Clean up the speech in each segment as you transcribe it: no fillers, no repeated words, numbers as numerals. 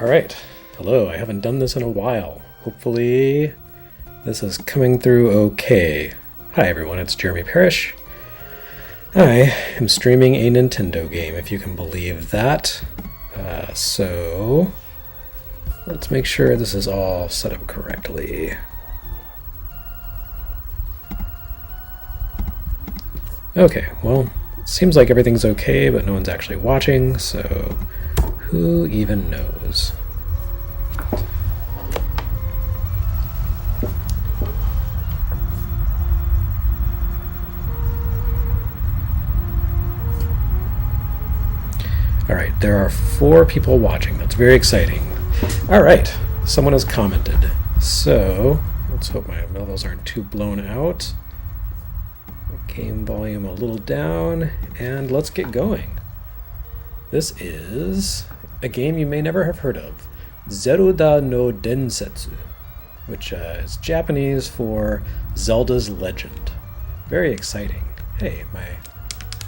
Alright, hello, I haven't done this in a while. Hopefully this is coming through okay. Hi everyone, it's Jeremy Parish. I am streaming a Nintendo game, if you can believe that. So let's make sure this is all set up correctly. Okay, well, it seems like everything's okay, but no one's actually watching, so who even knows? Alright, there are 4 people watching. That's very exciting. Alright, someone has commented. So, let's hope my levels aren't too blown out. Game volume a little down, and let's get going. This is a game you may never have heard of, ZERUDA no DENSETSU, which is Japanese for Zelda's Legend. Very exciting. Hey, my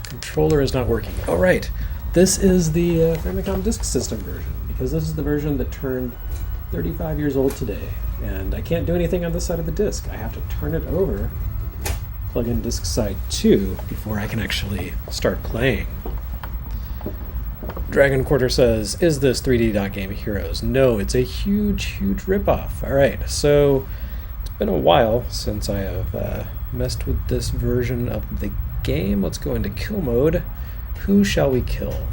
controller is not working. Oh right, this is the Famicom Disk System version, because this is the version that turned 35 years old today, and I can't do anything on this side of the disc. I have to turn it over, plug in disk side 2 before I can actually start playing. Dragon Quarter says, is this 3D Dot Game Heroes? No, it's a huge ripoff. Alright, so it's been a while since I have messed with this version of the game. Let's go into kill mode. Who shall we kill?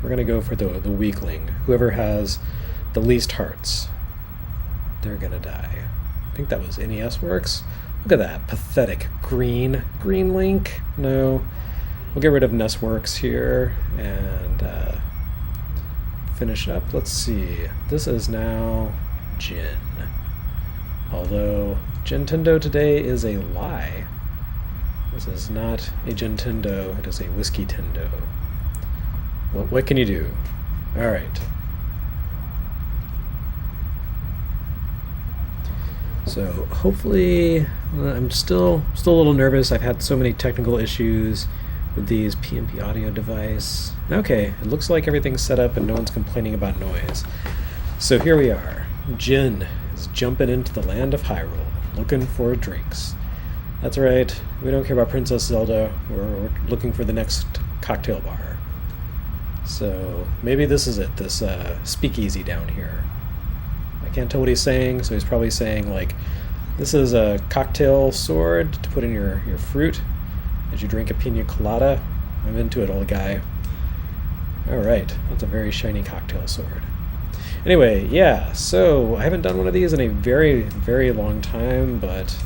We're going to go for the weakling. Whoever has the least hearts, they're going to die. I think that was NES Works. Look at that pathetic green Link. No. We'll get rid of NES Works here and finish up. Let's see. This is now Gin. Although Gintendo today is a lie. This is not a Gintendo, it is a Whiskey Tendo. What can you do? Alright. So hopefully, I'm still a little nervous. I've had so many technical issues with these PMP audio device. Okay, it looks like everything's set up and no one's complaining about noise. So here we are. Jin is jumping into the land of Hyrule, looking for drinks. That's right, we don't care about Princess Zelda, we're looking for the next cocktail bar. So maybe this is it, this speakeasy down here. I can't tell what he's saying, so he's probably saying like, this is a cocktail sword to put in your fruit as you drink a pina colada. I'm into it, old guy. Alright, that's a very shiny cocktail sword. Anyway, yeah, so I haven't done one of these in a very long time, but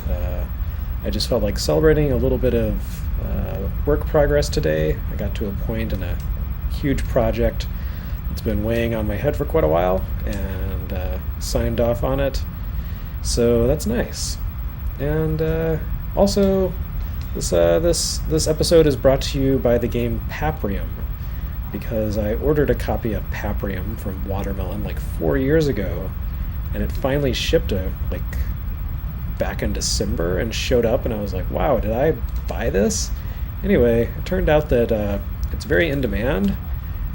I just felt like celebrating a little bit of work progress today. I got to a point in a huge project that's been weighing on my head for quite a while, and signed off on it. So that's nice. And also, this episode is brought to you by the game Paprium, because I ordered a copy of Paprium from Watermelon like 4 years ago, and it finally shipped back in December and showed up, and I was like, wow, did I buy this? Anyway, it turned out that it's very in demand,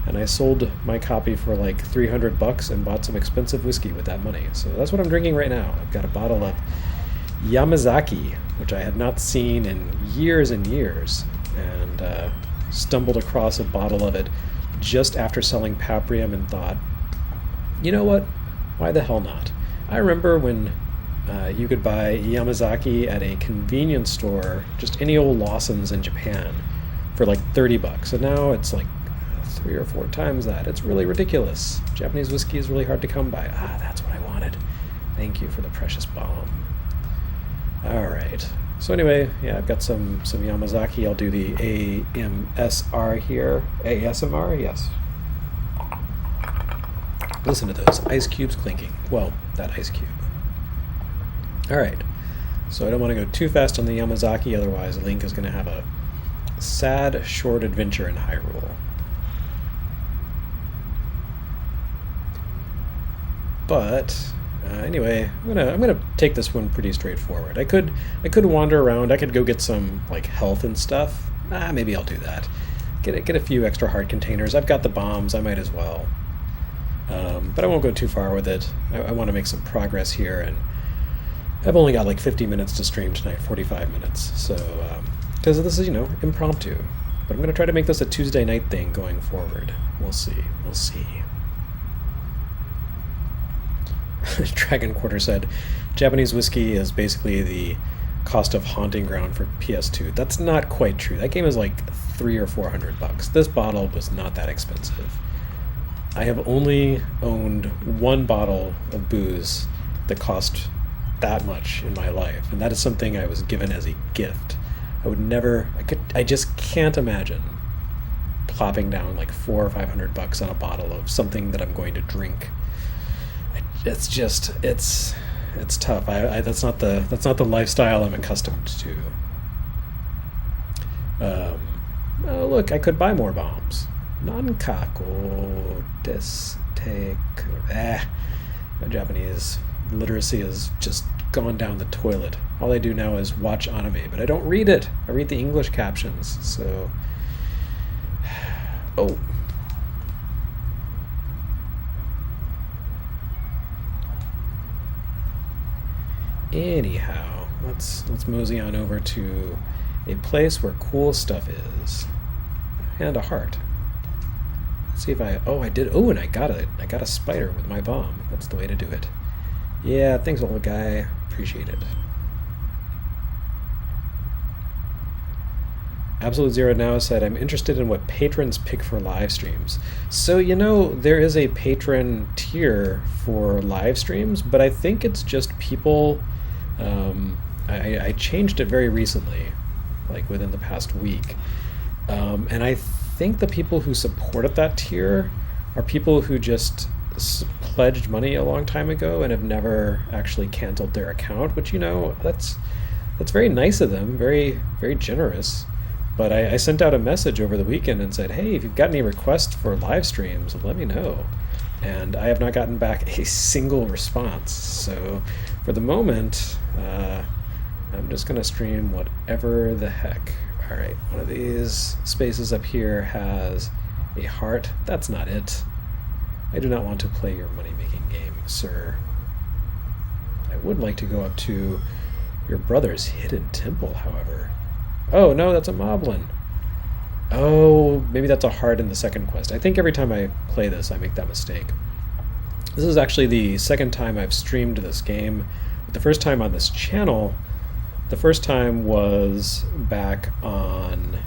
and I sold my copy for like $300 and bought some expensive whiskey with that money. So that's what I'm drinking right now. I've got a bottle of Yamazaki, which I had not seen in years and years, and stumbled across a bottle of it just after selling Paprium and thought, you know what, why the hell not? I remember when you could buy Yamazaki at a convenience store, just any old Lawson's in Japan, for like $30, and now it's like 3 or 4 times that. It's really ridiculous. Japanese whiskey is really hard to come by. Ah, that's what I wanted. Thank you for the precious bomb. Alright, so anyway, yeah, I've got some Yamazaki. I'll do the AMSR here. ASMR, yes. Listen to those ice cubes clinking. Well, that ice cube. Alright, so I don't want to go too fast on the Yamazaki, otherwise Link is going to have a sad, short adventure in Hyrule. But anyway, I'm gonna take this one pretty straightforward. I could wander around. I could go get some like health and stuff. Maybe I'll do that. Get a few extra heart containers. I've got the bombs. I might as well. but I won't go too far with it. I want to make some progress here, and I've only got like 50 minutes to stream tonight, 45 minutes. So, because this is, you know, impromptu. But I'm going to try to make this a Tuesday night thing going forward. We'll see. We'll see. Dragon Quarter said, Japanese whiskey is basically the cost of Haunting Ground for PS2. That's not quite true. That game is like $300 or $400. This bottle was not that expensive. I have only owned one bottle of booze that cost that much in my life, and that is something I was given as a gift. I would never, I just can't imagine plopping down like $400 or $500 on a bottle of something that I'm going to drink. It's just, it's tough. That's not the lifestyle I'm accustomed to. Oh, look, I could buy more bombs. Non-kako take. My Japanese literacy has just gone down the toilet. All I do now is watch anime, but I don't read it. I read the English captions, so... Oh. Anyhow, let's mosey on over to a place where cool stuff is. And a heart. Let's see if I did. Oh, and I got a spider with my bomb. That's the way to do it. Yeah, thanks, old guy. Appreciate it. Absolute Zero Now said, I'm interested in what patrons pick for live streams. So, you know, there is a patron tier for live streams, but I think it's just people... I changed it very recently, like within the past week. And I think the people who supported that tier are people who just pledged money a long time ago and have never actually canceled their account, which, you know, that's very nice of them, very, very generous. But I sent out a message over the weekend and said, hey, if you've got any requests for live streams, let me know. And I have not gotten back a single response. So for the moment, I'm just going to stream whatever the heck. All right, one of these spaces up here has a heart. That's not it. I do not want to play your money-making game, sir. I would like to go up to your brother's hidden temple, however. Oh, no, that's a moblin. Oh, maybe that's a heart in the second quest. I think every time I play this, I make that mistake. This is actually the second time I've streamed this game. The first time on this channel, the first time was back on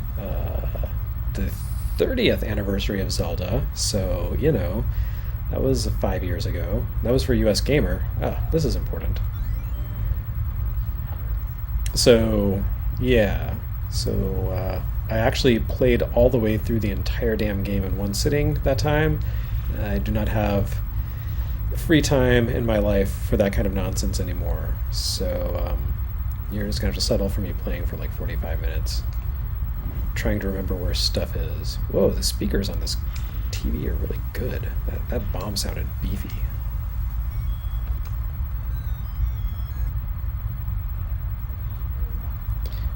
the 30th anniversary of Zelda. So, you know, that was 5 years ago. That was for US Gamer. Ah, this is important. So, yeah. So, I actually played all the way through the entire damn game in one sitting that time. I do not have free time in my life for that kind of nonsense anymore. So, you're just going to have to settle for me playing for like 45 minutes. Trying to remember where stuff is. Whoa, the speakers on this TV are really good. That bomb sounded beefy.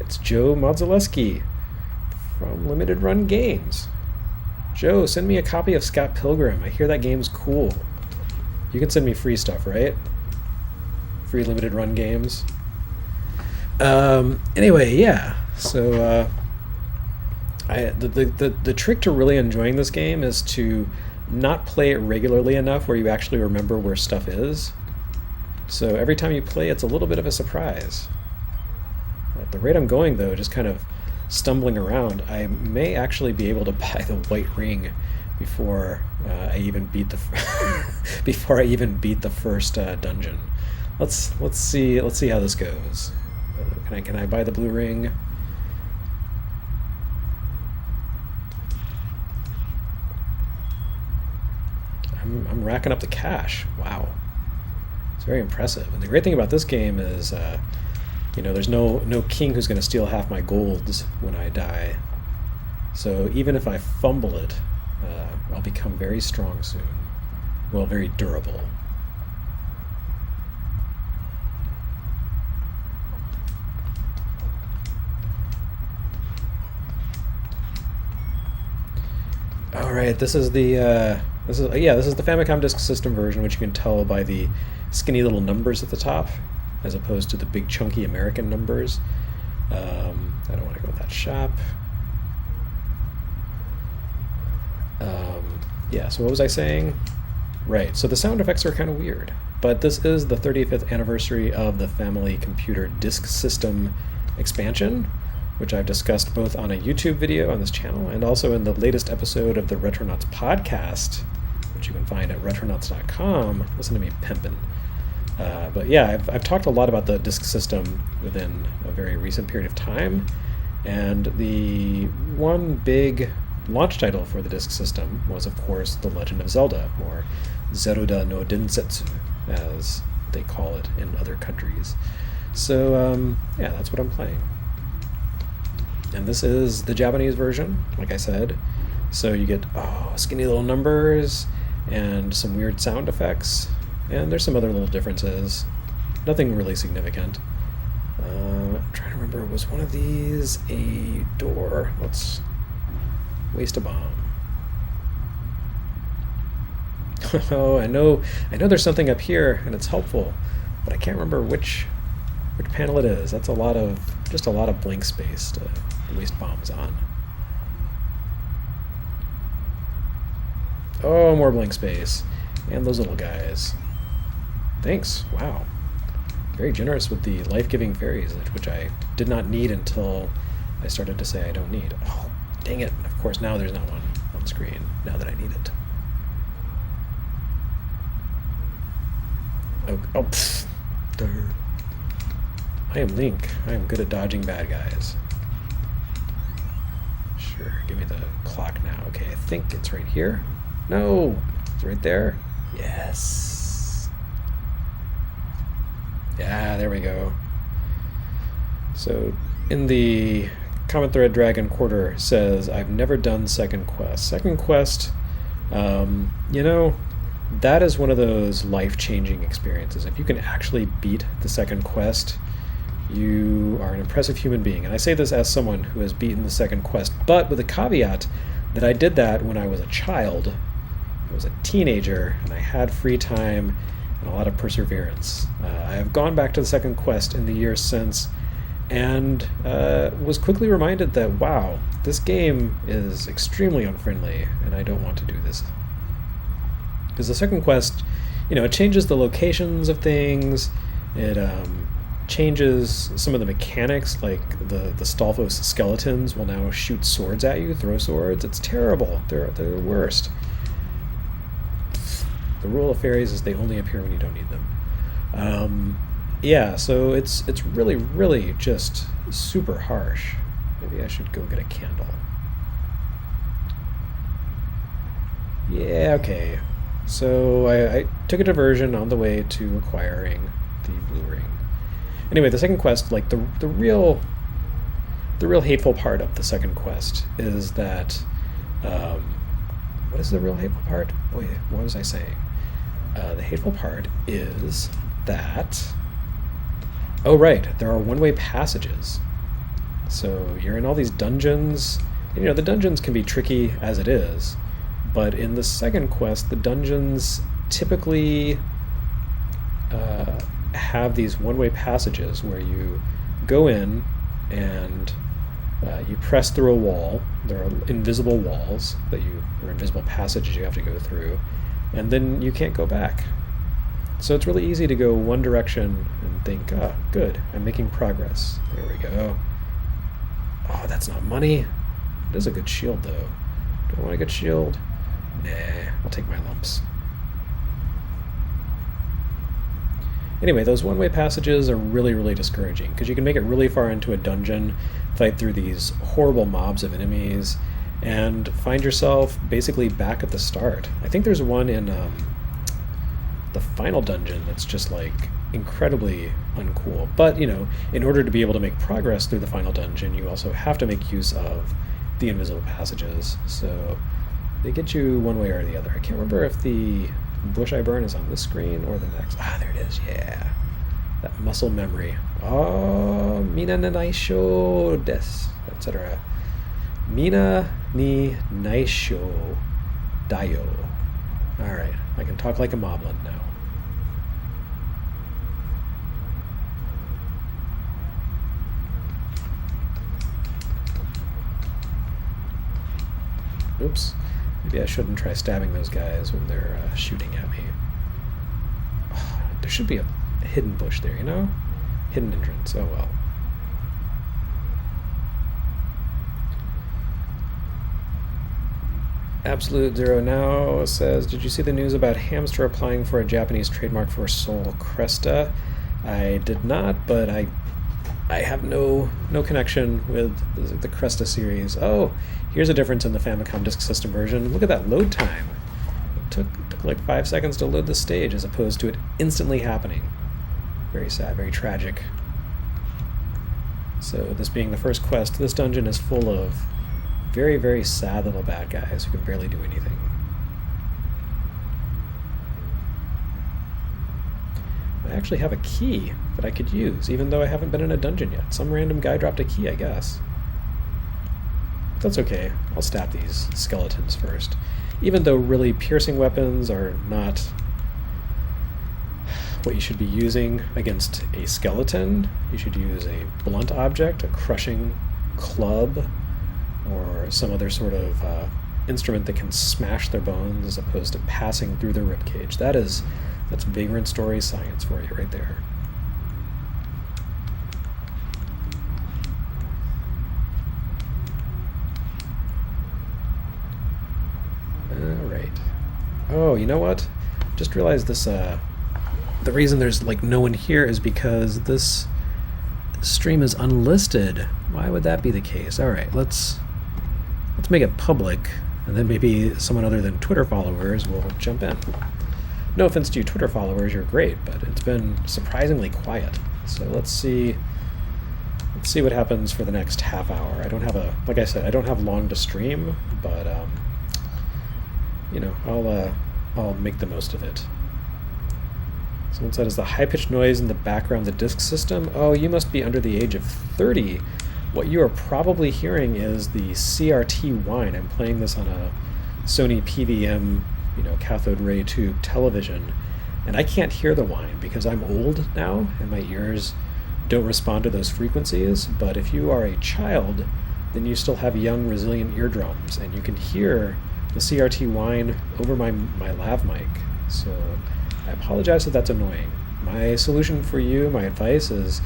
It's Joe Modzaleski from Limited Run Games. Joe, send me a copy of Scott Pilgrim. I hear that game's cool. You can send me free stuff, right? Free Limited Run games. Anyway, yeah. So, the trick to really enjoying this game is to not play it regularly enough where you actually remember where stuff is. So every time you play, it's a little bit of a surprise. At the rate I'm going, though, just kind of stumbling around, I may actually be able to buy the white ring before I even beat the before I even beat the first dungeon. Let's see how this goes. Can I buy the blue ring? I'm racking up the cash. Wow, it's very impressive. And the great thing about this game is, you know, there's no king who's going to steal half my golds when I die. So even if I fumble it, I'll become very strong soon. Well, very durable. All right, this is the This is this is the Famicom Disk System version, which you can tell by the skinny little numbers at the top, as opposed to the big chunky American numbers. I don't want to go with that shop. Yeah, so what was I saying? Right, so the sound effects are kind of weird, but this is the 35th anniversary of the Family Computer Disk System expansion, which I've discussed both on a YouTube video on this channel and also in the latest episode of the Retronauts podcast, which you can find at retronauts.com. Listen to me pimpin'. But yeah, I've talked a lot about the disk system within a very recent period of time, and the one big launch title for the disk system was, of course, The Legend of Zelda, or ZERUDA no DENSETSU, as they call it in other countries. So yeah, that's what I'm playing. And this is the Japanese version, like I said. So you get skinny little numbers and some weird sound effects, and there's some other little differences. Nothing really significant. I'm trying to remember, was one of these a door? Let's waste a bomb. Oh, I know there's something up here, and it's helpful, but I can't remember which panel it is. That's just a lot of blank space to waste bombs on. Oh, more blank space. And those little guys. Thanks. Wow. Very generous with the life-giving fairies, which I did not need until I started to say I don't need. Oh, dang it. Of course, now there's not one on screen, now that I need it. Oh, pfft. I am Link. I am good at dodging bad guys. Sure, give me the clock now. Okay, I think it's right here. No, it's right there. Yes. Yeah, there we go. So in the comment thread, Dragon Quarter says, I've never done Second Quest. Second Quest, you know, that is one of those life-changing experiences. If you can actually beat the second quest, you are an impressive human being. And I say this as someone who has beaten the second quest, but with a caveat that I did that when I was a child. I was a teenager, and I had free time and a lot of perseverance. I have gone back to the second quest in the years since, and was quickly reminded that, wow, this game is extremely unfriendly, and I don't want to do this. Because the second quest, you know, it changes the locations of things, it changes some of the mechanics, like the Stalfos skeletons will now shoot swords at you, throw swords. It's terrible. They're the worst. The rule of fairies is they only appear when you don't need them. Yeah, so it's really, really just super harsh. Maybe I should go get a candle. Yeah, okay. So I took a diversion on the way to acquiring the blue ring. Anyway, the second quest, like the real hateful part of the second quest is that, what is the real hateful part? Boy, what was I saying? The hateful part is that, oh right, there are one-way passages. So you're in all these dungeons. You know, the dungeons can be tricky as it is, but in the second quest, the dungeons typically have these one-way passages where you go in and you press through a wall. There are invisible walls or invisible passages you have to go through, and then you can't go back. So it's really easy to go one direction and think, oh, good, I'm making progress. There we go. Oh, that's not money. It is a good shield, though. Do I want a good shield? Nah, I'll take my lumps. Anyway, those one-way passages are really, really discouraging, because you can make it really far into a dungeon, fight through these horrible mobs of enemies, and find yourself basically back at the start. I think there's one in the final dungeon that's just like incredibly uncool. But, you know, in order to be able to make progress through the final dungeon, you also have to make use of the invisible passages. So they get you one way or the other. I can't remember if the bush I burn is on this screen or the next. Ah, there it is, yeah. That muscle memory. Oh, mina na naisho desu, etc. Mina ni naisho dayo. Alright, I can talk like a moblin now. Oops. Maybe I shouldn't try stabbing those guys when they're shooting at me. Oh, there should be a hidden bush there, you know? Hidden entrance. Oh well. Absolute Zero Now says, did you see the news about Hamster applying for a Japanese trademark for Soul Cresta? I did not, but I have no connection with the Cresta series. Oh, here's a difference in the Famicom Disk System version. Look at that load time. It took like 5 seconds to load the stage as opposed to it instantly happening. Very sad, very tragic. So this being the first quest, this dungeon is full of very, very sad little bad guys who can barely do anything. I actually have a key that I could use, even though I haven't been in a dungeon yet. Some random guy dropped a key, I guess. But that's okay. I'll stab these skeletons first. Even though really piercing weapons are not what you should be using against a skeleton. You should use a blunt object, a crushing club, or some other sort of instrument that can smash their bones as opposed to passing through their ribcage. That's Vagrant Story science for you right there. Alright. Oh, you know what? Just realized this, the reason there's like no one here is because this stream is unlisted. Why would that be the case? Alright, let's make it public, and then maybe someone other than Twitter followers will jump in. No offense to you Twitter followers, you're great, but it's been surprisingly quiet. So let's see what happens for the next half hour. I don't have like I said, I don't have long to stream, but you know, I'll make the most of it. Someone said, is the high-pitched noise in the background the disk system? Oh, you must be under the age of 30. What you are probably hearing is the CRT whine. I'm playing this on a Sony PVM, you know, cathode ray tube television, and I can't hear the whine because I'm old now and my ears don't respond to those frequencies. But if you are a child, then you still have young, resilient eardrums, and you can hear the CRT whine over my lav mic. So I apologize if that's annoying. My solution for you, my advice is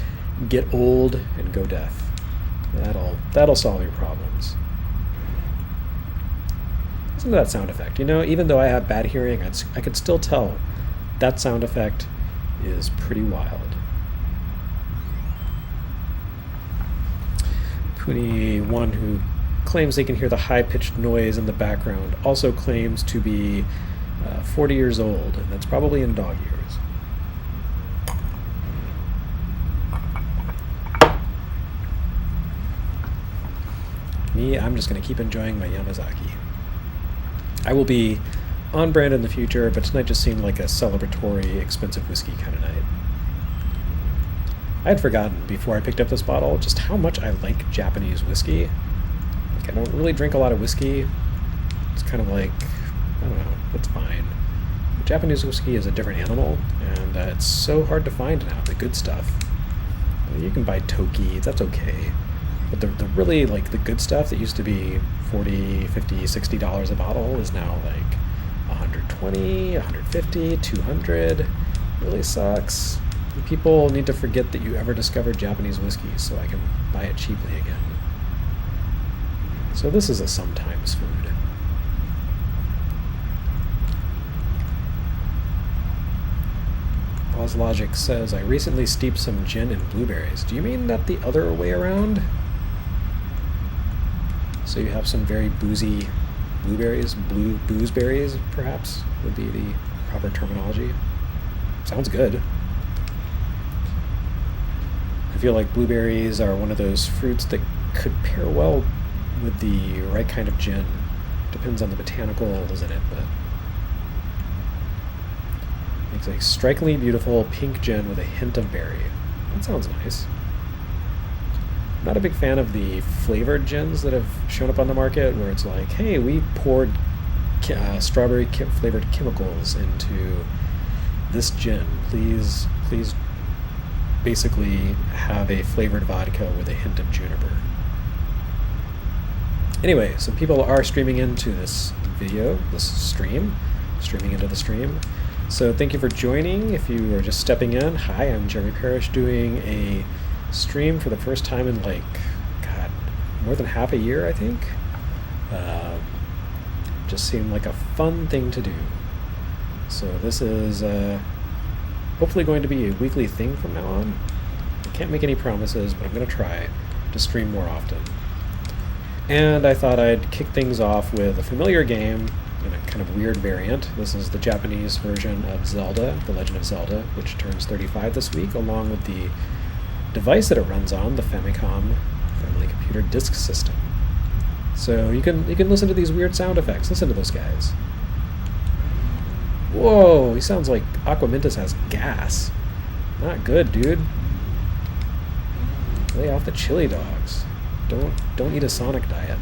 get old and go deaf. That'll solve your problems. Listen to that sound effect. You know, even though I have bad hearing, I could still tell that sound effect is pretty wild. Puni, one who claims they can hear the high-pitched noise in the background, also claims to be 40 years old, and that's probably in dog years. Me, I'm just going to keep enjoying my Yamazaki. I will be on brand in the future, but tonight just seemed like a celebratory, expensive whiskey kind of night. I had forgotten before I picked up this bottle just how much I like Japanese whiskey. Like, I don't really drink a lot of whiskey. It's kind of like, I don't know, it's fine. Japanese whiskey is a different animal, and it's so hard to find now, the good stuff. You can buy Toki, that's okay. But the really, like, the good stuff that used to be $40, $50, $60 a bottle is now, like, $120, $150, $200. Really sucks. And people need to forget that you ever discovered Japanese whiskey so I can buy it cheaply again. So this is a sometimes food. Oz Logic says, I recently steeped some gin in blueberries. Do you mean that the other way around? So you have some very boozy blueberries, boozeberries, perhaps, would be the proper terminology. Sounds good. I feel like blueberries are one of those fruits that could pair well with the right kind of gin. Depends on the botanicals in it, but it's a strikingly beautiful pink gin with a hint of berry. That sounds nice. I'm not a big fan of the flavored gins that have shown up on the market where it's like, hey, we poured strawberry flavored chemicals into this gin. Please basically have a flavored vodka with a hint of juniper. Anyway, some people are streaming into this video, streaming into the stream. So thank you for joining. If you are just stepping in, hi, I'm Jeremy Parish, doing a stream for the first time in like, God, more than half a year, I think. Just seemed like a fun thing to do. So this is hopefully going to be a weekly thing from now on. I can't make any promises, but I'm going to try to stream more often. And I thought I'd kick things off with a familiar game in a kind of weird variant. This is the Japanese version of Zelda, The Legend of Zelda, which turns 35 this week, along with the device that it runs on, the Famicom Family Computer Disk System. So you can listen to these weird sound effects. Listen to those guys. Whoa, he sounds like Aquamintus has gas. Not good, dude. Lay off the chili dogs. Don't eat a Sonic diet.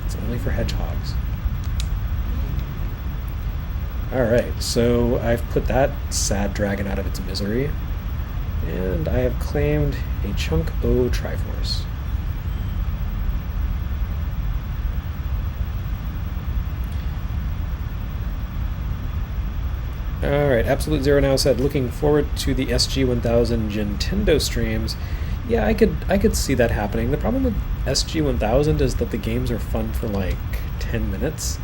It's only for hedgehogs. Alright, so I've put that sad dragon out of its misery, and I have claimed a Chunk O Triforce. Alright, Absolute Zero now said, looking forward to the SG-1000 Gintendo streams. Yeah, I could see that happening. The problem with SG-1000 is that the games are fun for like 10 minutes.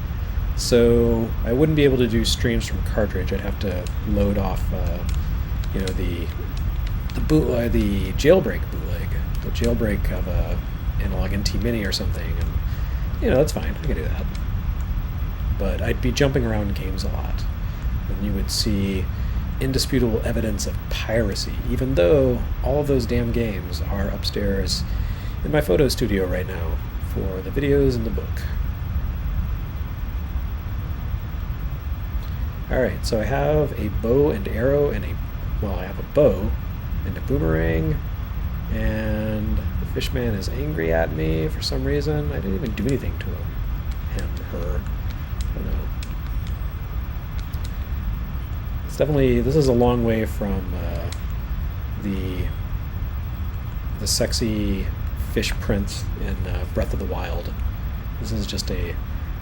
So I wouldn't be able to do streams from cartridge. I'd have to load off, the jailbreak bootleg, the jailbreak of a Analog NT Mini or something, and that's fine. I can do that. But I'd be jumping around games a lot, and you would see indisputable evidence of piracy, even though all of those damn games are upstairs in my photo studio right now for the videos and the book. Alright, so I have a bow and arrow and I have a bow and a boomerang, and the fishman is angry at me for some reason. I didn't even do anything to him, her, I don't know. It's definitely, this is a long way from the sexy fish prince in Breath of the Wild. This is just a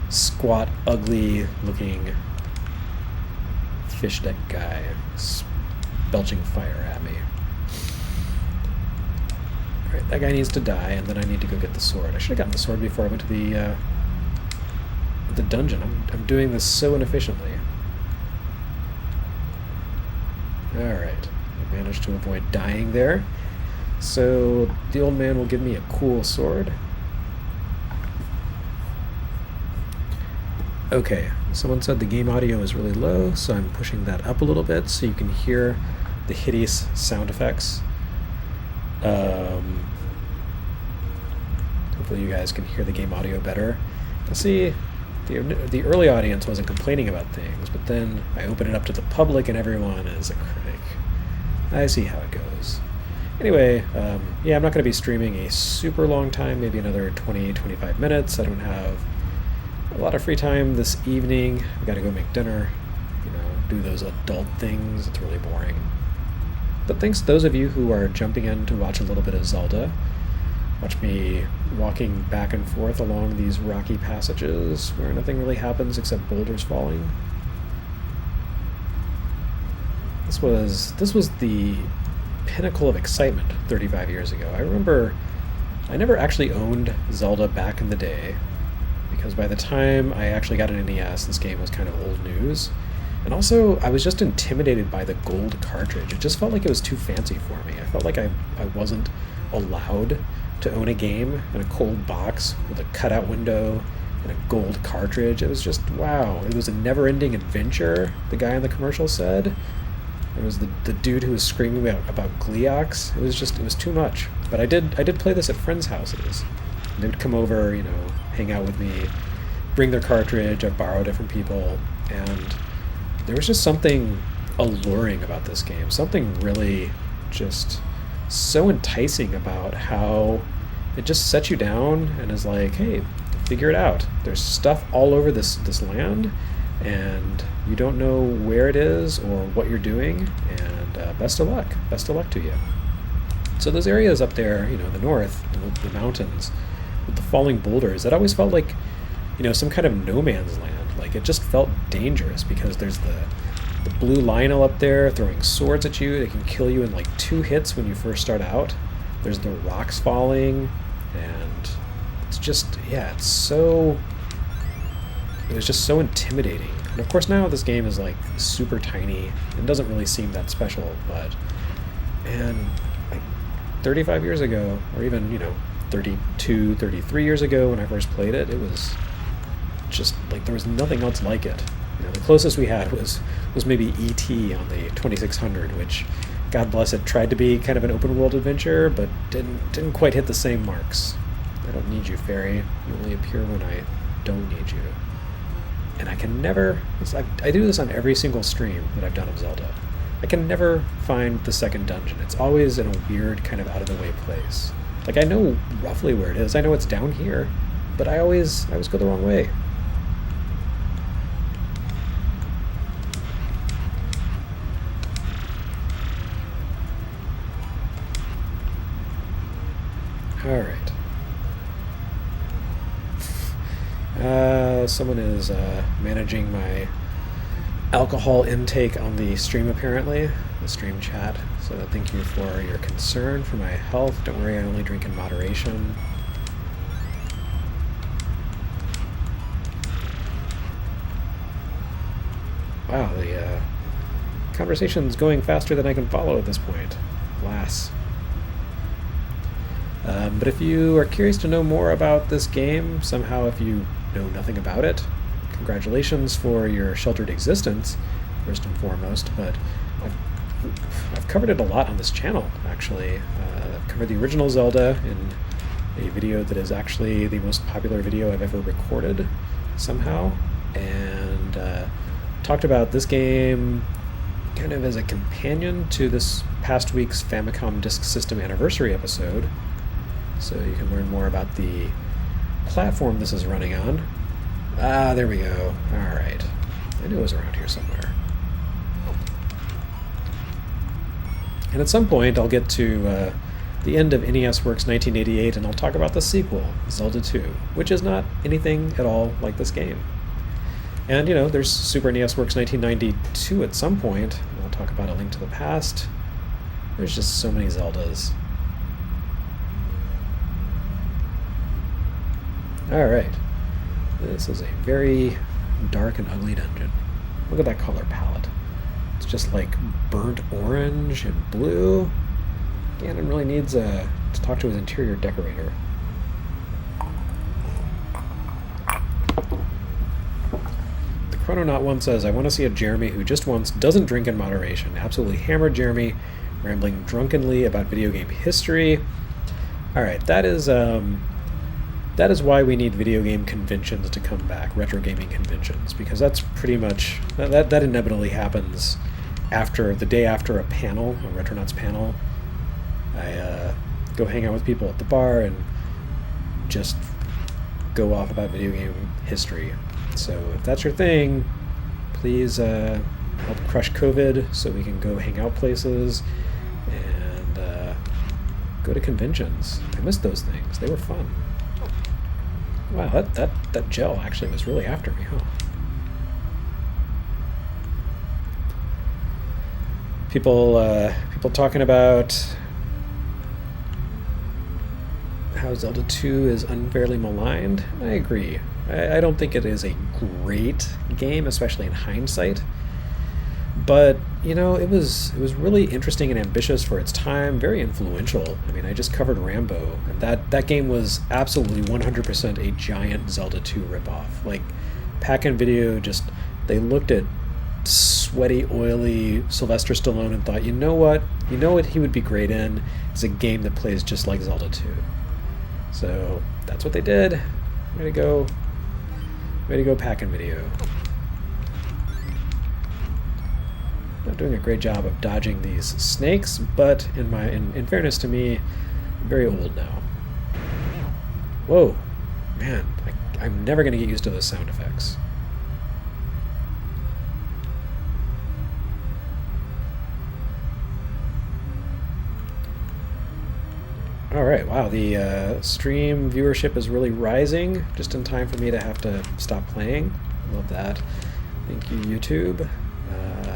squat, ugly looking fish deck guy belching fire at me. Alright, that guy needs to die, and then I need to go get the sword. I should have gotten the sword before I went to the dungeon. I'm doing this so inefficiently. Alright, I managed to avoid dying there. So the old man will give me a cool sword. Okay, someone said the game audio is really low, so I'm pushing that up a little bit so you can hear the hideous sound effects. Hopefully you guys can hear the game audio better. See, the early audience wasn't complaining about things, but then I open it up to the public and everyone is a critic. I see how it goes. Anyway, yeah, I'm not going to be streaming a super long time, maybe another 20-25 minutes. I don't have a lot of free time this evening. I've got to go make dinner, do those adult things. It's really boring. But thanks to those of you who are jumping in to watch a little bit of Zelda. Watch me walking back and forth along these rocky passages where nothing really happens except boulders falling. This was the pinnacle of excitement 35 years ago. I remember I never actually owned Zelda back in the day, because by the time I actually got an NES, this game was kind of old news. And also, I was just intimidated by the gold cartridge. It just felt like it was too fancy for me. I felt like I wasn't allowed to own a game in a cold box with a cutout window and a gold cartridge. It was just, wow. It was a never-ending adventure, the guy in the commercial said. There was the dude who was screaming about Gleox. It was too much. But I did play this at friends' houses. They would come over, hang out with me, bring their cartridge. I'd borrow it from people, and there was just something alluring about this game. Something really just so enticing about how it just sets you down and is like, hey, figure it out. There's stuff all over this land, and you don't know where it is or what you're doing, and best of luck. Best of luck to you. So those areas up there, you know, in the north, the mountains, with the falling boulders, that always felt like, you know, some kind of no man's land. Like, it just felt dangerous because there's the blue Lionel up there throwing swords at you. They can kill you in like 2 hits when you first start out. There's the rocks falling, and it's just, yeah, it was just so intimidating. And of course now this game is like super tiny and doesn't really seem that special, but man, like 35 years ago, or even, you know, 32, 33 years ago when I first played it, it was just like there was nothing else like it. You know, the closest we had was maybe E.T. on the 2600, which, God bless it, tried to be kind of an open world adventure, but didn't quite hit the same marks. I don't need you, fairy. You only appear when I don't need you. And I can never, I do this on every single stream that I've done of Zelda. I can never find the second dungeon. It's always in a weird kind of out of the way place. Like, I know roughly where it is. I know it's down here, but I always go the wrong way. All right. Someone is managing my alcohol intake on the stream, apparently, the stream chat. So thank you for your concern for my health. Don't worry, I only drink in moderation. Wow, the conversation's going faster than I can follow at this point. Alas. But if you are curious to know more about this game, somehow if you know nothing about it, congratulations for your sheltered existence, first and foremost, but I've covered it a lot on this channel, actually. I've covered the original Zelda in a video that is actually the most popular video I've ever recorded, somehow, and talked about this game kind of as a companion to this past week's Famicom Disk System Anniversary episode, so you can learn more about the platform this is running on. Ah, there we go. Alright. I knew it was around here somewhere. And at some point I'll get to the end of NES Works 1988 and I'll talk about the sequel, Zelda 2, which is not anything at all like this game. And, you know, there's Super NES Works 1992 at some point, and I'll talk about A Link to the Past. There's just so many Zeldas. Alright, this is a very dark and ugly dungeon. Look at that color palette. It's just like burnt orange and blue. Ganon really needs to talk to his interior decorator. The Chrononaut one says, I want to see a Jeremy who just once doesn't drink in moderation. Absolutely hammered Jeremy, rambling drunkenly about video game history. Alright, that is why we need video game conventions to come back, retro gaming conventions, because that's pretty much, that inevitably happens after, the day after a panel, a Retronauts panel. I go hang out with people at the bar and just go off about video game history. So if that's your thing, please help crush COVID so we can go hang out places and go to conventions. I missed those things. They were fun. Wow, that gel actually was really after me, huh? People talking about how Zelda 2 is unfairly maligned. I agree. I don't think it is a great game, especially in hindsight. But, you know, it was really interesting and ambitious for its time, very influential. I mean, I just covered Rambo, and that game was absolutely 100% a giant Zelda 2 ripoff. Like, Pack-In Video just, they looked at sweaty, oily Sylvester Stallone and thought, you know what he would be great in is a game that plays just like Zelda 2. So, that's what they did. Way to go Pack-In Video. Not doing a great job of dodging these snakes, but in fairness to me, I'm very old now. Whoa, man, I'm never going to get used to those sound effects. Alright, wow, the stream viewership is really rising, just in time for me to have to stop playing. Love that. Thank you, YouTube.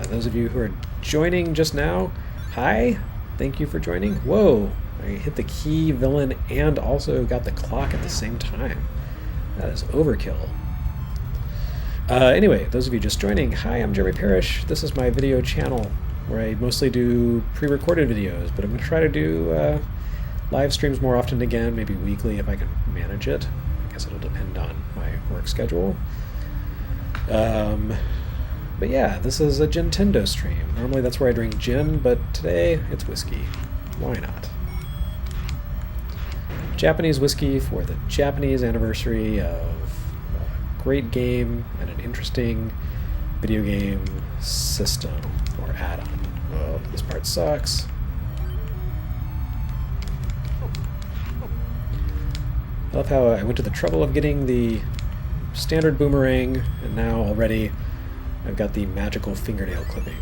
Those of you who are joining just now, hi, thank you for joining. Whoa, I hit the key villain and also got the clock at the same time. That is overkill. Anyway, those of you just joining, hi, I'm Jeremy Parish. This is my video channel where I mostly do pre-recorded videos, but I'm going to try to do live streams more often again, maybe weekly if I can manage it. I guess it'll depend on my work schedule. But yeah, this is a Gintendo stream. Normally that's where I drink gin, but today it's whiskey. Why not? Japanese whiskey for the Japanese anniversary of a great game and an interesting video game system or add-on. Oh, this part sucks. I love how I went to the trouble of getting the standard boomerang, and now already I've got the magical fingernail clipping.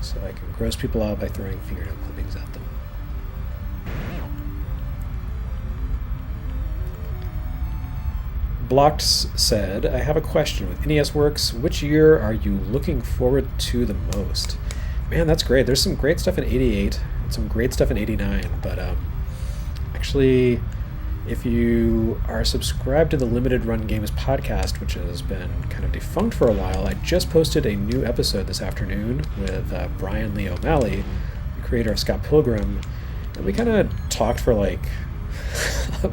So I can gross people out by throwing fingernail clippings at them. Blocked said, I have a question. With NES Works, which year are you looking forward to the most? Man, that's great. There's some great stuff in 88 and some great stuff in 89, but actually, if you are subscribed to the Limited Run Games podcast, which has been kind of defunct for a while, I just posted a new episode this afternoon with Brian Lee O'Malley, the creator of Scott Pilgrim, and we kind of talked for like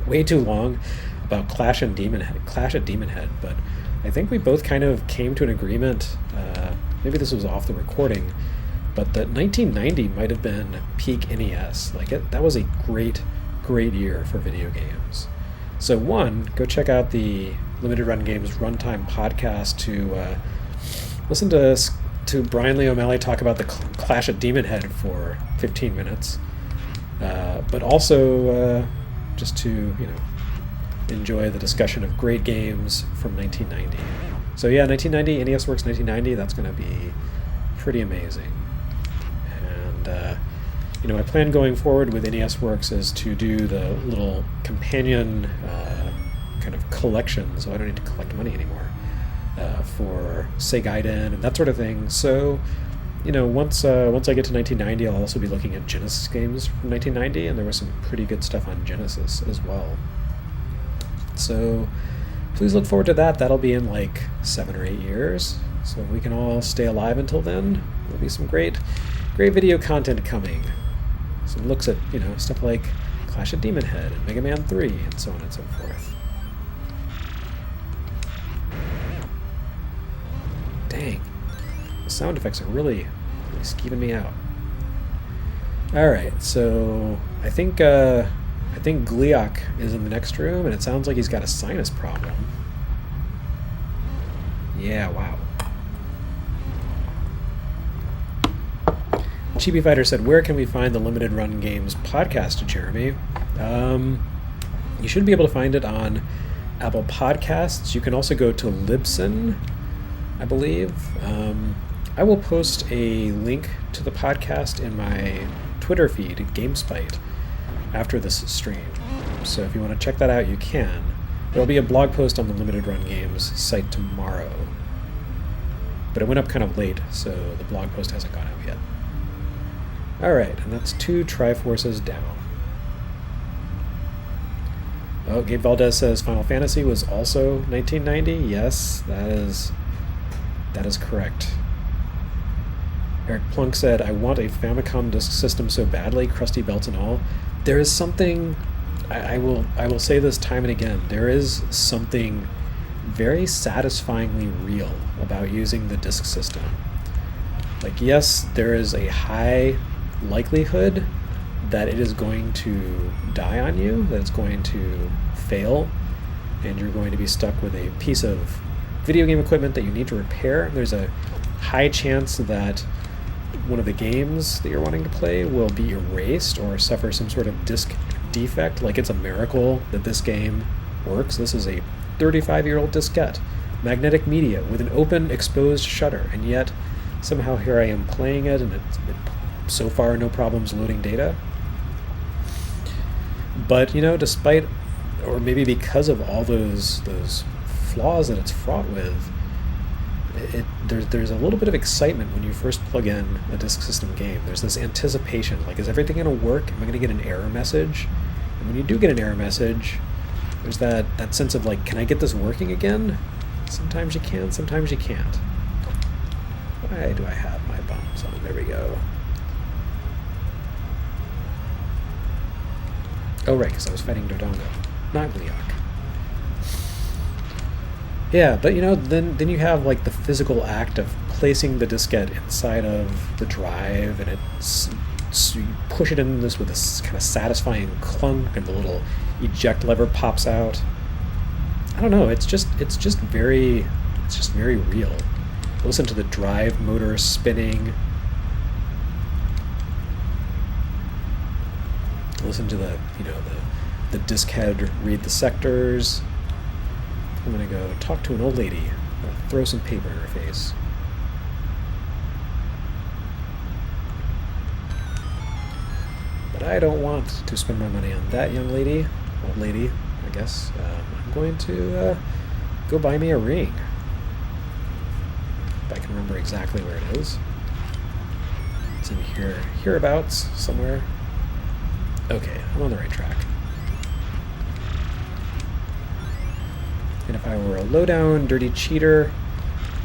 way too long about Clash at Demon Head, but I think we both kind of came to an agreement, maybe this was off the recording, but that 1990 might have been peak NES. Like that was a great year for video games. So one, go check out the Limited Run Games Runtime podcast to listen to Brian Lee O'Malley talk about the Clash at Demon Head for 15 minutes, but also just to enjoy the discussion of great games from 1990. So yeah, 1990, NES Works 1990, that's going to be pretty amazing. And my plan going forward with NES Works is to do the little companion kind of collection, so I don't need to collect money anymore, for Segaiden and that sort of thing. So, once I get to 1990, I'll also be looking at Genesis games from 1990, and there was some pretty good stuff on Genesis as well. So please look forward to that. That'll be in like 7 or 8 years. So if we can all stay alive until then, there'll be some great video content coming. Some looks at, stuff like Clash at Demon Head and Mega Man 3 and so on and so forth. Dang. The sound effects are really skeeving me out. Alright, so I think Gliok is in the next room, and it sounds like he's got a sinus problem. Yeah, wow. Chibi Fighter said, where can we find the Limited Run Games podcast, Jeremy? You should be able to find it on Apple Podcasts. You can also go to Libsyn, I believe. I will post a link to the podcast in my Twitter feed, GameSpite, after this stream. So if you want to check that out, you can. There'll be a blog post on the Limited Run Games site tomorrow. But it went up kind of late, so the blog post hasn't gone out yet. Alright, and that's 2 Triforces down. Oh, Gabe Valdez says Final Fantasy was also 1990. Yes, that is correct. Eric Plunk said, I want a Famicom disk system so badly, crusty belts and all. There is something, I will say this time and again, there is something very satisfyingly real about using the disk system. Like, yes, there is a high likelihood that it is going to die on you, that it's going to fail, and you're going to be stuck with a piece of video game equipment that you need to repair. There's a high chance that one of the games that you're wanting to play will be erased or suffer some sort of disk defect. Like, it's a miracle that this game works. This is a 35-year-old diskette, magnetic media with an open, exposed shutter, and yet somehow here I am playing it, and so far no problems loading data. But despite, or maybe because of all those flaws that it's fraught with, there's a little bit of excitement when you first plug in a disk system game. There's this anticipation, like, is everything going to work? Am I going to get an error message? And when you do get an error message, there's that sense of, like, can I get this working again? Sometimes you can, sometimes you can't. Why do I have my bombs on? There we go. Oh, right, because I was fighting Dodongo, not Gliok. Yeah, but then you have, like, the physical act of placing the diskette inside of the drive, and you push it in this with this kind of satisfying clunk, and the little eject lever pops out. I don't know. It's just very real. Listen to the drive motor spinning. Listen to the disk head read the sectors. I'm gonna go talk to an old lady. Throw some paper in her face. But I don't want to spend my money on that young lady, old lady, I guess. I'm going to go buy me a ring. If I can remember exactly where it is. It's in here, hereabouts, somewhere. Okay, I'm on the right track. And if I were a low-down, dirty cheater,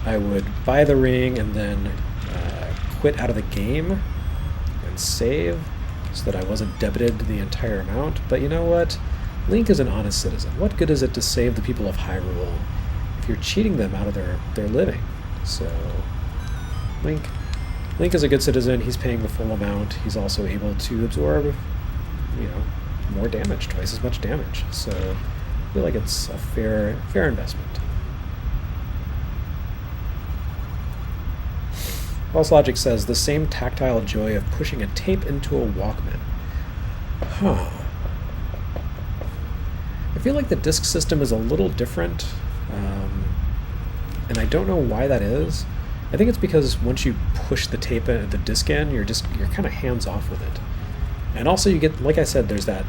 I would buy the ring and then quit out of the game and save so that I wasn't debited the entire amount. But you know what? Link is an honest citizen. What good is it to save the people of Hyrule if you're cheating them out of their living? So, Link is a good citizen. He's paying the full amount. He's also able to absorb, more damage, twice as much damage. So, I feel like it's a fair investment. False Logic says, the same tactile joy of pushing a tape into a Walkman. Huh. I feel like the disk system is a little different, and I don't know why that is. I think it's because once you push the disc in, you're kind of hands off with it. And also you get, like I said, there's that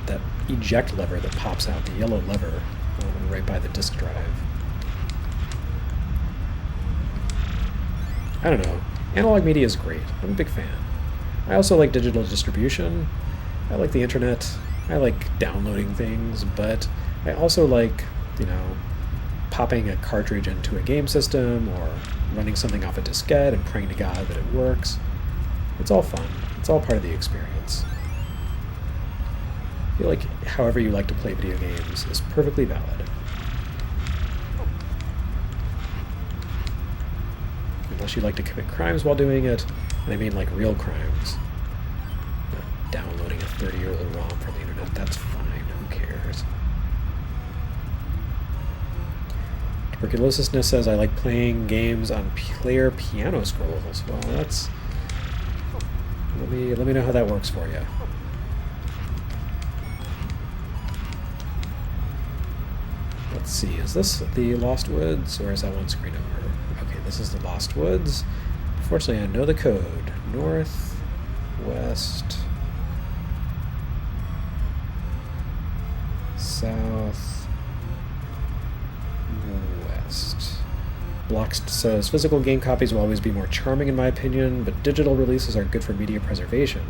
eject lever that pops out, the yellow lever, right by the disk drive. I don't know. Analog media is great. I'm a big fan. I also like digital distribution. I like the internet. I like downloading things, but I also like, popping a cartridge into a game system or running something off a diskette and praying to God that it works. It's all fun. It's all part of the experience. I feel like however you like to play video games is perfectly valid. Unless you like to commit crimes while doing it, and I mean like real crimes. Downloading a 30-year-old ROM from the internet, that's fine, who cares? Tuberculosisness says, I like playing games on player piano scrolls. Well, that's... Let me know how that works for you. Let's see, is this the Lost Woods, or is that one screen over? Okay, this is the Lost Woods. Unfortunately, I know the code. North, west, south, west. Blox says, physical game copies will always be more charming in my opinion, but digital releases are good for media preservation.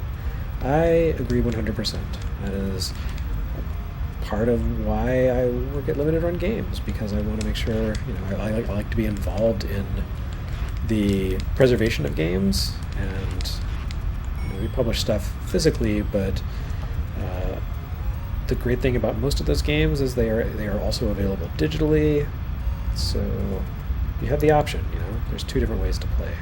I agree 100%. That is part of why I work at Limited Run Games, because I want to make sure, I like to be involved in the preservation of games, and we publish stuff physically, but the great thing about most of those games is they are also available digitally, so you have the option, there's two different ways to play.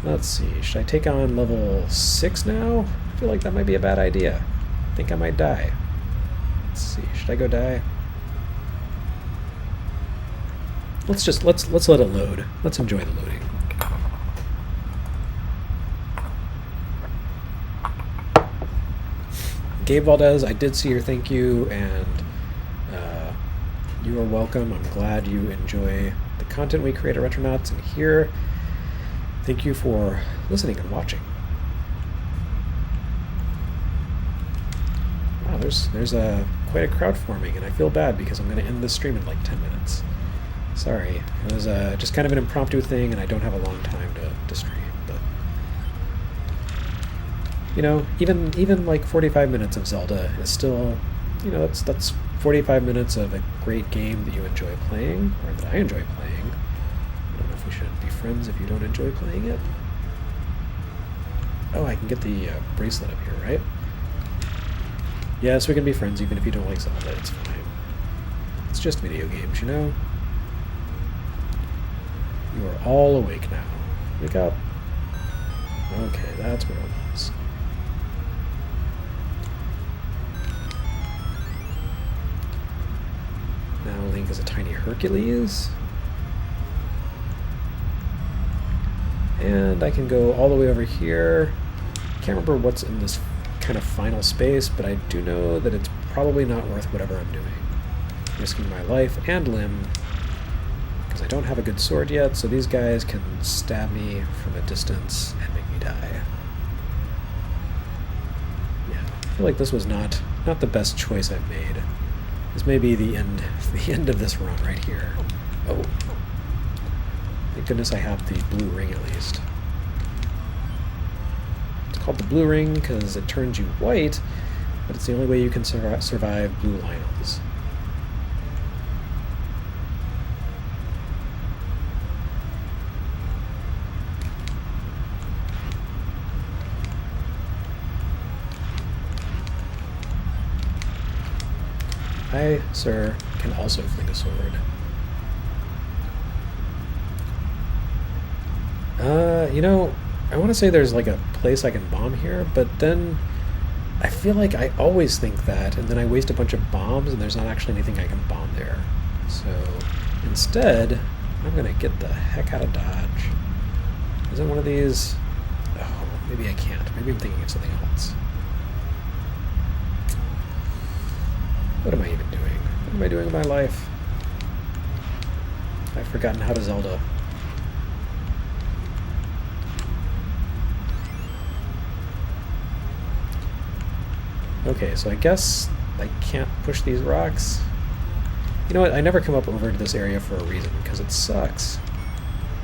Let's see, should I take on level 6 now? I feel like that might be a bad idea. I think I might die. Let's see, should I go die? Let's let it load. Let's enjoy the loading. Gabe Valdez, I did see your thank you, and you are welcome. I'm glad you enjoy the content we create at Retronauts and here. Thank you for listening and watching. Wow, there's quite a crowd forming, and I feel bad because I'm going to end this stream in like 10 minutes. Sorry, it was just kind of an impromptu thing, and I don't have a long time to stream. But you know, even like 45 minutes of Zelda is still, you know, that's 45 minutes of a great game that you enjoy playing, or that I enjoy playing. I don't know if we should be friends if you don't enjoy playing it. Oh, I can get the bracelet up here, right? Yes, we can be friends even if you don't like Zelda. It's fine. It's just video games, you know? You are all awake now. Wake up. Okay, that's where it was. Now Link is a tiny Hercules. And I can go all the way over here. Can't remember what's in this kind of final space, but I do know that it's probably not worth whatever I'm doing. Risking my life and limb, because I don't have a good sword yet, so these guys can stab me from a distance and make me die. Yeah, I feel like this was not the best choice I've made. This may be the end of this run right here. Oh. Thank goodness I have the blue ring at least. It's called the blue ring because it turns you white, but it's the only way you can survive blue Lionels. I, sir, can also fling a sword. You know, I want to say there's like a place I can bomb here, but then I feel like I always think that, and then I waste a bunch of bombs, and there's not actually anything I can bomb there. So instead, I'm going to get the heck out of Dodge. Isn't one of these... Oh, maybe I can't. Maybe I'm thinking of something else. What am I even doing? What am I doing in my life? I've forgotten how to Zelda. Okay, so I guess I can't push these rocks. You know what? I never come up over to this area for a reason, because it sucks.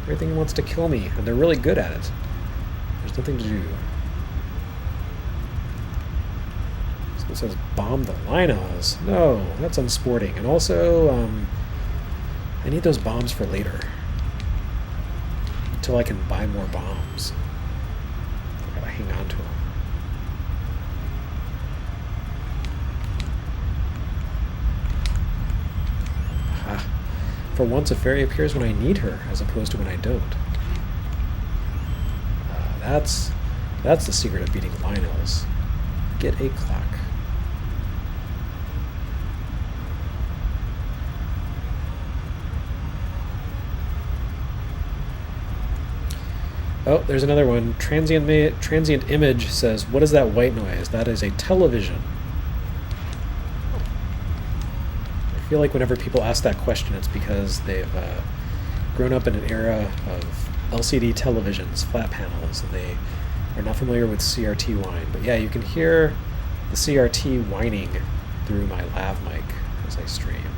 Everything wants to kill me, and they're really good at it. There's nothing to do. So it says bomb the Lionels. No, that's unsporting. And also, I need those bombs for later. Until I can buy more bombs. I gotta hang on to them. For once, a fairy appears when I need her, as opposed to when I don't. That's the secret of beating Lionels. Get a clock. Oh, there's another one. Transient Image says, "What is that white noise?" That is a television. I feel like whenever people ask that question, it's because they've grown up in an era of LCD televisions, flat panels, and they are not familiar with CRT whine. But yeah, you can hear the CRT whining through my lav mic as I stream.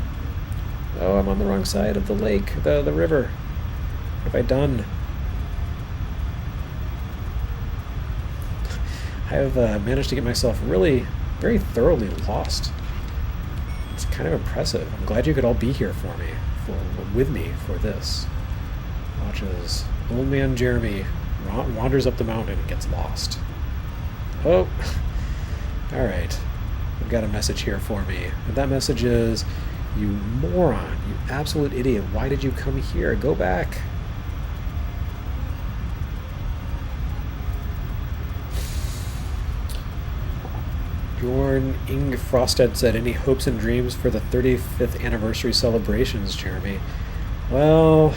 Oh, I'm on the wrong side of the lake, the river. What have I done? I have managed to get myself really very thoroughly lost. It's kind of impressive. I'm glad you could all be here with me for this. Watch as old man Jeremy wanders up the mountain and gets lost. Oh, all right. I've got a message here for me. And that message is, "You moron, you absolute idiot. Why did you come here? Go back." Bjorn Ing Frosted said, "Any hopes and dreams for the 35th anniversary celebrations, Jeremy?" Well,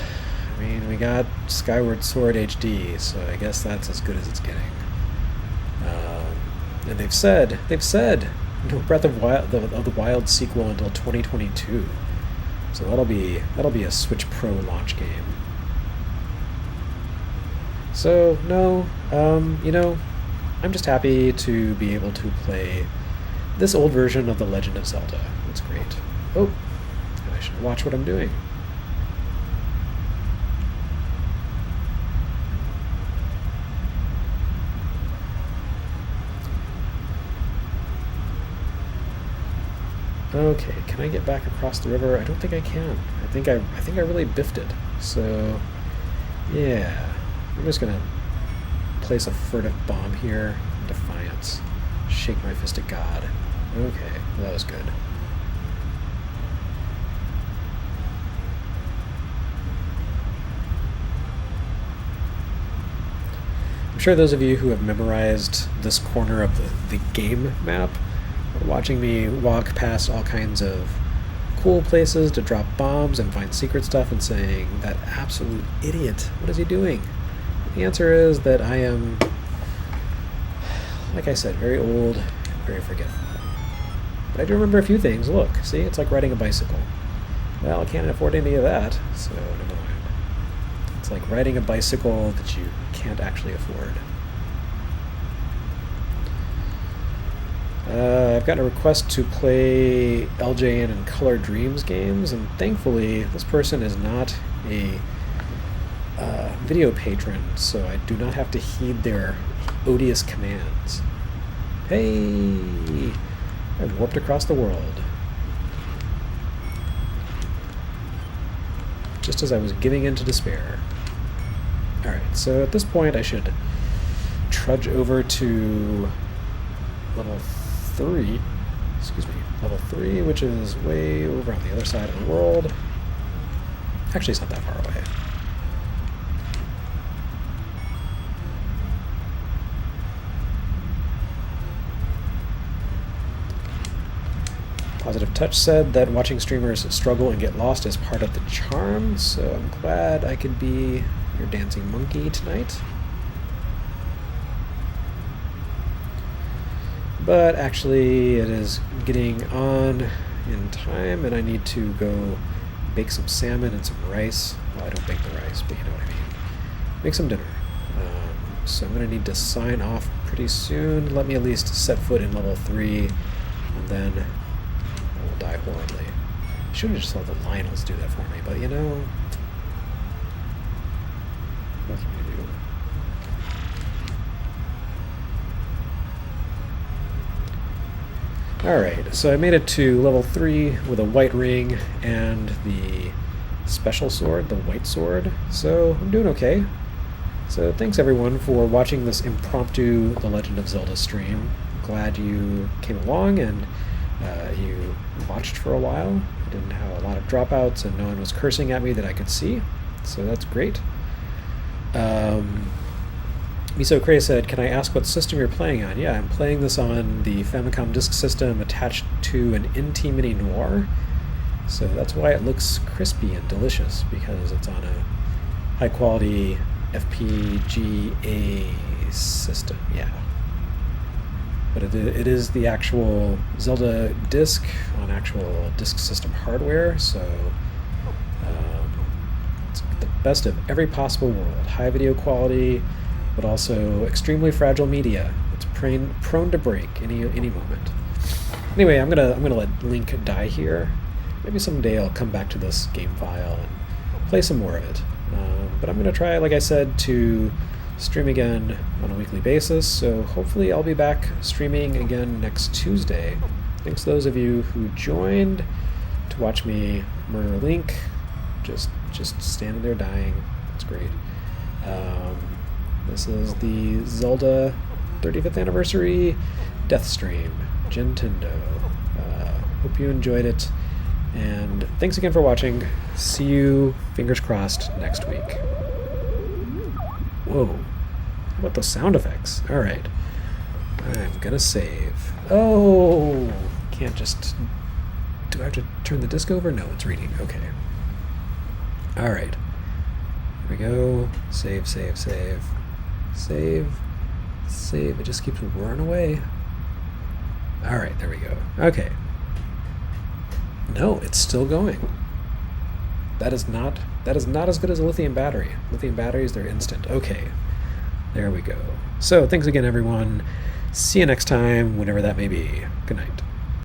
I mean, we got Skyward Sword HD, so I guess that's as good as it's getting. And they've said, no Breath of the Wild sequel until 2022. So that'll be a Switch Pro launch game. So no, I'm just happy to be able to play this old version of The Legend of Zelda. It's great. Oh, and I should watch what I'm doing. Okay, can I get back across the river? I don't think I can. I think I really biffed it. So, yeah, I'm just gonna place a furtive bomb here in defiance. Shake my fist at God. Okay, well, that was good. I'm sure those of you who have memorized this corner of the game map are watching me walk past all kinds of cool places to drop bombs and find secret stuff and saying, that absolute idiot, what is he doing? The answer is that I am, like I said, very old and very forgetful. But I do remember a few things. Look, see, it's like riding a bicycle. Well, I can't afford any of that, so never mind. It's like riding a bicycle that you can't actually afford. I've gotten a request to play LJN and Color Dreams games, and thankfully this person is not a video patron, so I do not have to heed their odious commands. Hey! I've warped across the world. Just as I was giving in to despair. Alright, so at this point I should trudge over to level 3, which is way over on the other side of the world. Actually, it's not that far away. Positive Touch said that watching streamers struggle and get lost is part of the charm, so I'm glad I could be your dancing monkey tonight. But actually, it is getting on in time, and I need to go bake some salmon and some rice. Well, I don't bake the rice, but you know what I mean. Make some dinner. So I'm going to need to sign off pretty soon. Let me at least set foot in level 3, and then I will die horribly. I should have just let the Lionels do that for me, but you know, what can you do? Alright, so I made it to level 3 with a white ring and the special sword, the white sword, so I'm doing okay. So thanks everyone for watching this impromptu The Legend of Zelda stream. Glad you came along and you watched for a while. I didn't have a lot of dropouts and no one was cursing at me that I could see, so that's great. Miso Cray said, can I ask what system you're playing on? Yeah, I'm playing this on the Famicom Disk System attached to an NT Mini Noir. So that's why it looks crispy and delicious, because it's on a high quality FPGA system, yeah. But it is the actual Zelda disc on actual disk system hardware, so it's the best of every possible world. High video quality, but also extremely fragile media. It's prone to break any moment. Anyway, I'm gonna let Link die here. Maybe someday I'll come back to this game file and play some more of it. But I'm gonna try, like I said, to stream again on a weekly basis. So hopefully I'll be back streaming again next Tuesday. Thanks to those of you who joined to watch me murder Link. Just standing there dying. It's great. This is the Zelda 35th anniversary death stream, Gintendo. Hope you enjoyed it, and thanks again for watching. See you, fingers crossed, next week. Whoa, how about the sound effects? Alright, I'm gonna save. Oh, can't just... Do I have to turn the disc over? No, it's reading. Okay. Alright. Here we go. Save. Save. It just keeps roaring away. All right, there we go. Okay. No, it's still going. That is not as good as a lithium battery. Lithium batteries, they're instant. Okay. There we go. So thanks again, everyone. See you next time, whenever that may be. Good night.